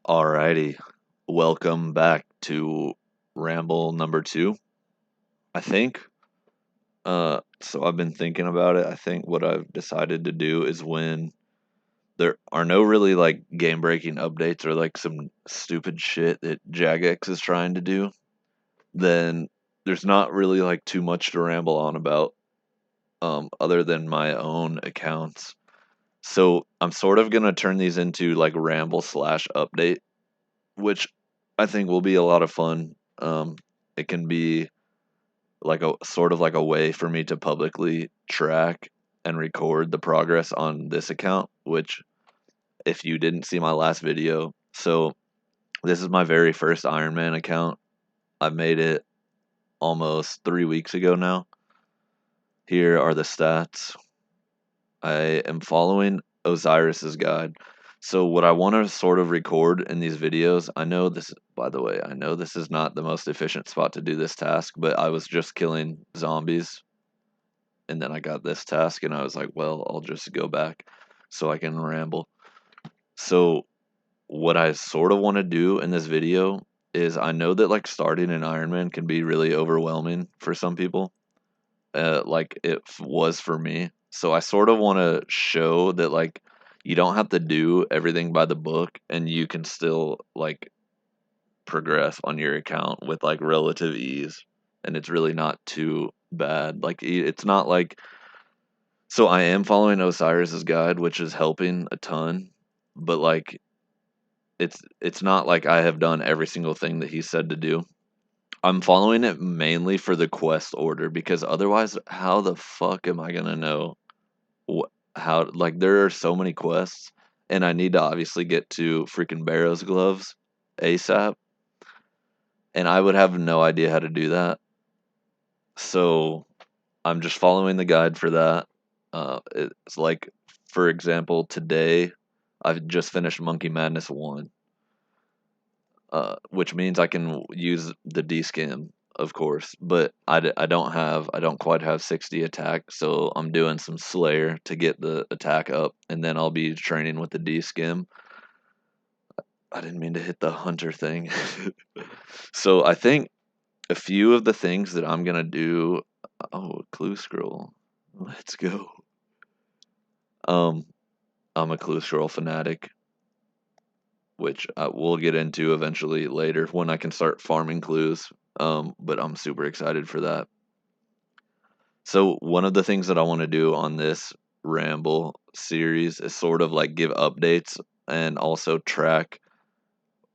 Alrighty, welcome back to Ramble number 2, I think. So I've been thinking about it. I think what I've decided to do is when there are no really like game breaking updates or like some stupid shit that Jagex is trying to do, then there's not really like too much to ramble on about other than my own accounts. So I'm sort of gonna turn these into like ramble slash update, which I think will be a lot of fun. It can be like a sort of like a way for me to publicly track and record the progress on this account, which if you didn't see my last video, so this is my very first Iron Man account. I made it almost 3 weeks ago now. Here are the stats. I am following OSRS's guide. So what I want to sort of record in these videos, I know this, by the way, I know this is not the most efficient spot to do this task, but I was just killing zombies and then I got this task and I was like, well, I'll just go back so I can ramble. So what I sort of want to do in this video is I know that like starting an Ironman can be really overwhelming for some people, like it was for me. So I sort of want to show that like you don't have to do everything by the book and you can still like progress on your account with like relative ease, and it's really not too bad. Like it's not like, so I am following Osiris's guide, which is helping a ton, but like it's not like I have done every single thing that he said to do. I'm following it mainly for the quest order because otherwise, how the fuck am I gonna know how? Like, there are so many quests, and I need to obviously get to freaking Barrow's gloves ASAP, and I would have no idea how to do that. So I'm just following the guide for that. It's like, for example, today I've just finished Monkey Madness 1, which means I can use the D skim, of course, but I don't quite have 60 attack, so I'm doing some Slayer to get the attack up, and then I'll be training with the D skim. I didn't mean to hit the hunter thing. So I think a few of the things that I'm gonna do. Oh, clue scroll. Let's go. Um, I'm a clue scroll fanatic, which we'll get into eventually later when I can start farming clues. But I'm super excited for that. So one of the things that I want to do on this ramble series is sort of like give updates and also track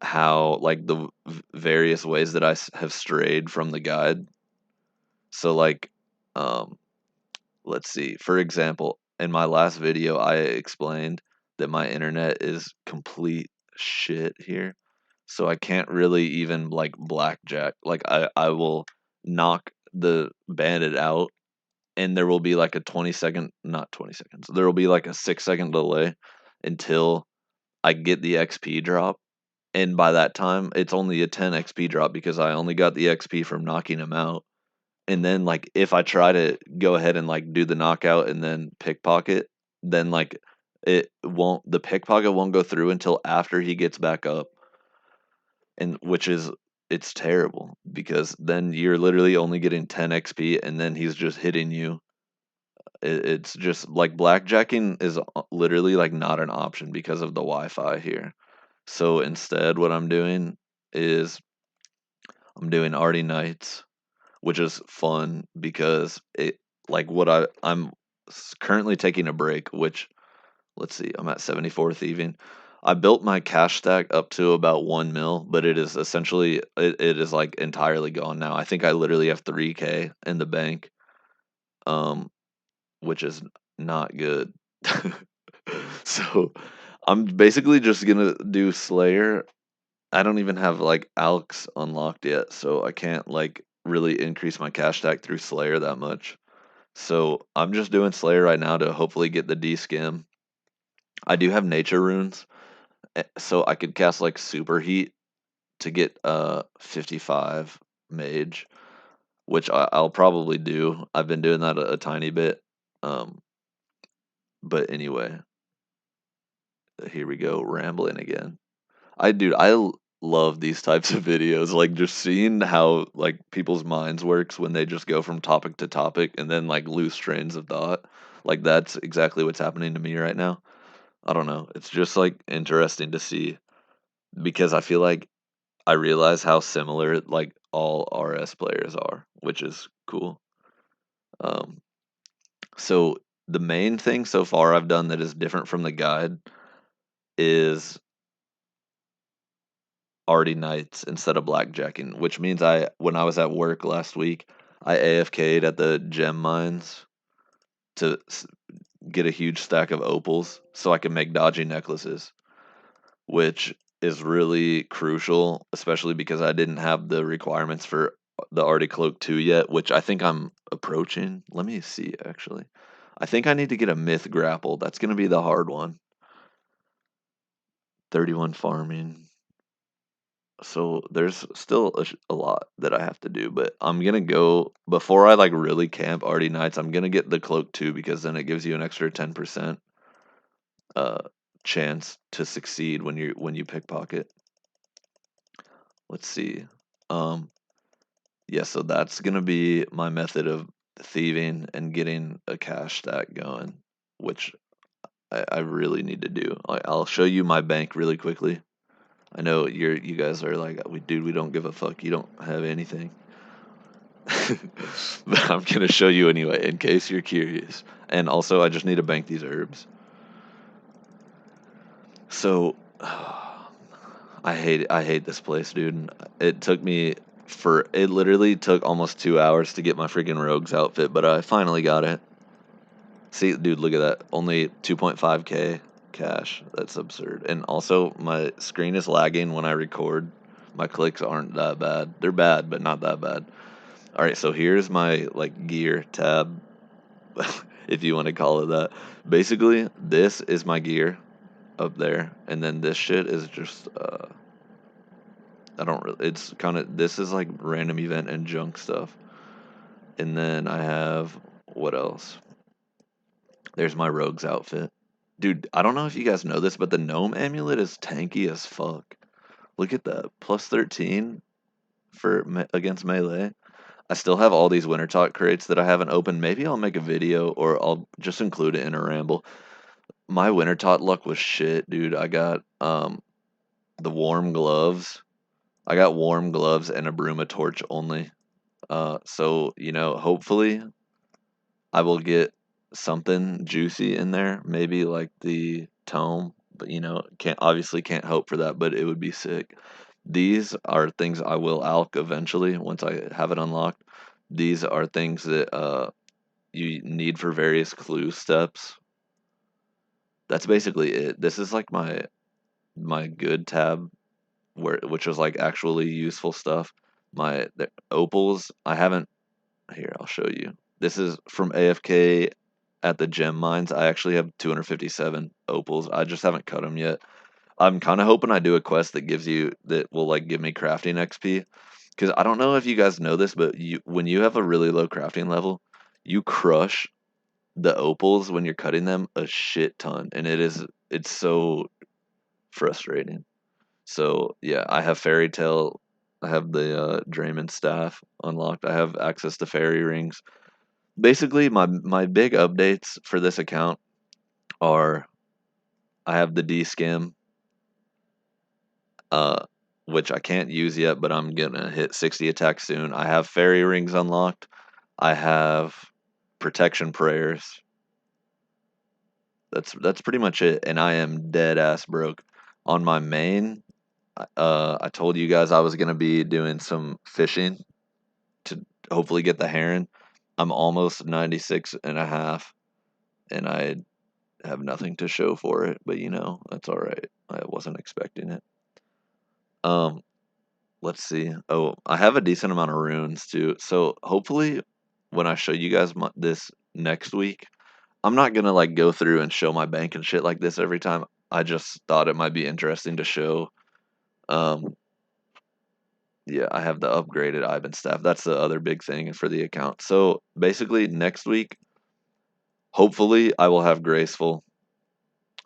how like the various ways that have strayed from the guide. So like, um, let's see. For example, in my last video, I explained that my internet is complete shit here. So I can't really even like blackjack. Like I will knock the bandit out and there will be like a 20-second, not 20 seconds. There will be like a 6-second delay until I get the XP drop. And by that time, it's only a 10 XP drop because I only got the XP from knocking him out. And then like if I try to go ahead and like do the knockout and then pickpocket, then like the pickpocket won't go through until after he gets back up. And which is, it's terrible because then you're literally only getting 10 XP and then he's just hitting you. It's just like blackjacking is literally like not an option because of the Wi-Fi here. So instead, what I'm doing is I'm doing Arty Nights, which is fun because it like what I'm currently taking a break, which, let's see, I'm at 74 thieving. I built my cash stack up to about 1 mil, but it is essentially it is like entirely gone now. I think I literally have 3K in the bank, um, which is not good. So I'm basically just gonna do Slayer. I don't even have like Alks unlocked yet, so I can't like really increase my cash stack through Slayer that much. So I'm just doing Slayer right now to hopefully get the D skim. I do have nature runes, so I could cast like super heat to get 55 mage, which I'll probably do. I've been doing that a tiny bit. Um, but anyway, here we go, rambling again. Love these types of videos, like just seeing how like people's minds works when they just go from topic to topic and then like loose trains of thought. Like that's exactly what's happening to me right now. I don't know. It's just like interesting to see because I feel like I realize how similar like all RS players are, which is cool. Um, so the main thing so far I've done that is different from the guide is already nights instead of blackjacking, which means when I was at work last week, I AFK'd at the gem mines to get a huge stack of opals so I can make dodgy necklaces, which is really crucial, especially because I didn't have the requirements for the Arctic Cloak 2 yet, which I think I'm approaching. Let me see, actually. I think I need to get a myth grapple. That's going to be the hard one. 31 farming. So there's still a lot that I have to do, but I'm gonna go before I like really camp Arty Nights. I'm gonna get the cloak too because then it gives you an extra 10% uh chance to succeed when you pickpocket. Let's see. Um yeah, so that's gonna be my method of thieving and getting a cash stack going, which I really need to do. I'll show you my bank really quickly. I know you guys are like, we don't give a fuck. You don't have anything. But I'm gonna show you anyway, in case you're curious. And also, I just need to bank these herbs. So, I hate this place, dude. It took me it literally took almost 2 hours to get my freaking rogues outfit, but I finally got it. See, dude, look at that. Only 2.5k cash. That's absurd. And also, my screen is lagging when I record. My clicks aren't that bad. They're bad, but not that bad. All right, so here's my like gear tab, if you want to call it that. Basically, this is my gear up there, and then this shit is just I don't really. It's kind of this is like random event and junk stuff, and then I have what else? There's my rogue's outfit, dude. I don't know if you guys know this, but the gnome amulet is tanky as fuck. Look at that, plus 13 for against melee. I still have all these winter talk crates that I haven't opened. Maybe I'll make a video or I'll just include it in a ramble. My winter tot luck was shit, dude. I got the warm gloves. I got warm gloves and a Bruma torch only. So hopefully I will get something juicy in there. Maybe like the tome, but can't hope for that, but it would be sick. These are things I will alch eventually once I have it unlocked. These are things that you need for various clue steps. That's basically it. This is like my good tab which was like actually useful stuff. The opals, I haven't here, I'll show you. This is from AFK at the gem mines. I actually have 257 opals. I just haven't cut them yet. I'm kind of hoping I do a quest that will like give me crafting XP. Because I don't know if you guys know this, but when you have a really low crafting level, you crush the opals when you're cutting them a shit ton, and it's so frustrating. So yeah, I have Fairy Tale. I have the Draymond staff unlocked. I have access to fairy rings. Basically, my big updates for this account are I have the D skim, uh, which I can't use yet, but I'm gonna hit 60 attack soon. I have fairy rings unlocked. I have protection prayers. That's pretty much it, and I am dead ass broke. On my main, I told you guys I was gonna be doing some fishing to hopefully get the heron. I'm almost 96 and a half, and I have nothing to show for it, but that's all right. I wasn't expecting it. Um, let's see. Oh, I have a decent amount of runes too. So hopefully when I show you guys this next week, I'm not gonna like go through and show my bank and shit like this every time. I just thought it might be interesting to show. Um, yeah, I have the upgraded Ivan staff. That's the other big thing for the account. So basically, next week, hopefully, I will have graceful.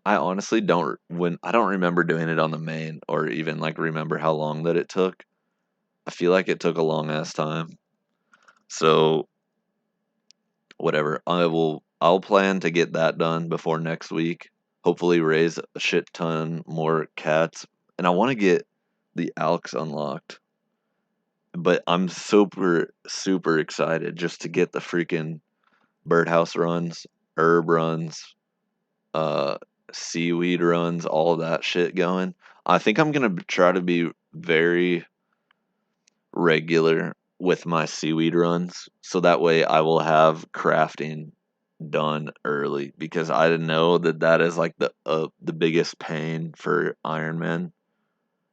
I honestly don't remember doing it on the main or even like remember how long that it took. I feel like it took a long ass time. So whatever. I'll plan to get that done before next week. Hopefully raise a shit ton more cats. And I want to get the Alks unlocked. But I'm super excited just to get the freaking birdhouse runs, herb runs, uh seaweed runs, all that shit going. I think I'm gonna try to be very regular with my seaweed runs, so that way I will have crafting done early because I know that that is like the biggest pain for Ironman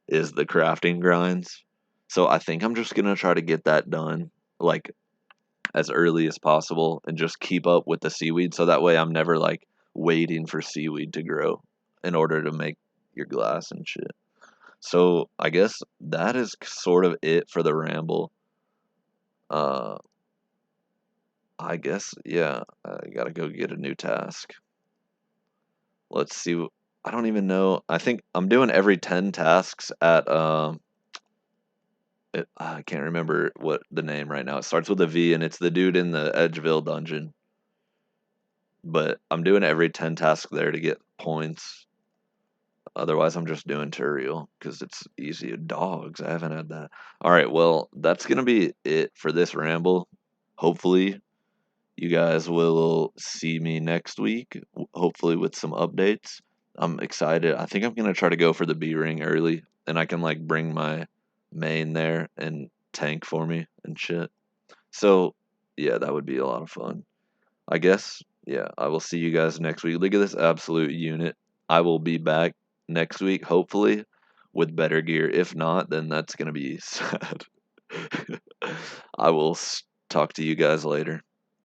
is the crafting grinds. So I think I'm just gonna try to get that done like as early as possible and just keep up with the seaweed so that way I'm never like waiting for seaweed to grow in order to make your glass and shit. So I guess that is sort of it for the ramble. Uh, I guess yeah, I gotta go get a new task. Let's see. I don't even know. I think I'm doing every 10 tasks at I can't remember what the name right now. It starts with a V and it's the dude in the Edgeville dungeon. But I'm doing every 10 tasks there to get points. Otherwise, I'm just doing Turiel because it's easy. Dogs, I haven't had that. All right, well, that's going to be it for this ramble. Hopefully, you guys will see me next week, hopefully, with some updates. I'm excited. I think I'm going to try to go for the B ring early, and I can like bring my main there and tank for me and shit. So, yeah, that would be a lot of fun. I guess, yeah, I will see you guys next week. Look at this absolute unit. I will be back next week, hopefully, with better gear. If not, then that's going to be sad. I will talk to you guys later.